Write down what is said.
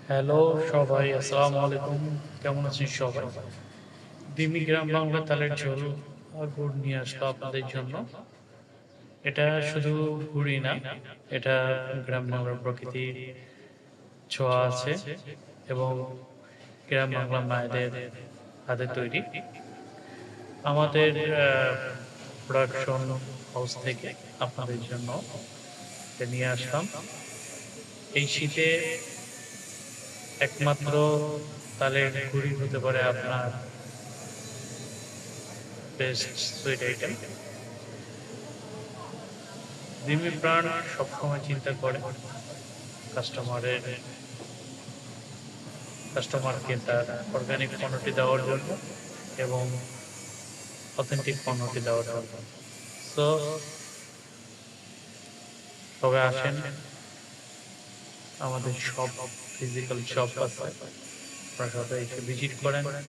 Hello সবাই, আসসালামু আলাইকুম। কেমন আছেন সবাই? দিমি গ্রাম বাংলা তালের ঝোল গুড় নিয়ে আসলো আপনাদের জন্য। এটা শুধু গুড়ই না, এটা গ্রাম বাংলার প্রকৃতির ছোঁয়া আছে এবং গ্রাম বাংলা মায়েদের হাতে তৈরি। আমাদের প্রোডাকশন হাউস থেকে আপনাদের জন্য এটা নিয়ে আসলাম। এই শীতে একমাত্র তালের গুড়ি হতে পারে আপনার বেস্ট সুইট আইটেম। দিমি প্রাণ সবসময় চিন্তা করে কাস্টমারের কাস্টমারকে তার অর্গানিক পণ্যটি দেওয়ার জন্য এবং অথেন্টিক পণ্যটি দেওয়ার জন্য। সো সবাই আসেন, আমাদের সব ফিজিক্যাল শপ আছে, আপনারা সবাই এসে ভিজিট করেন।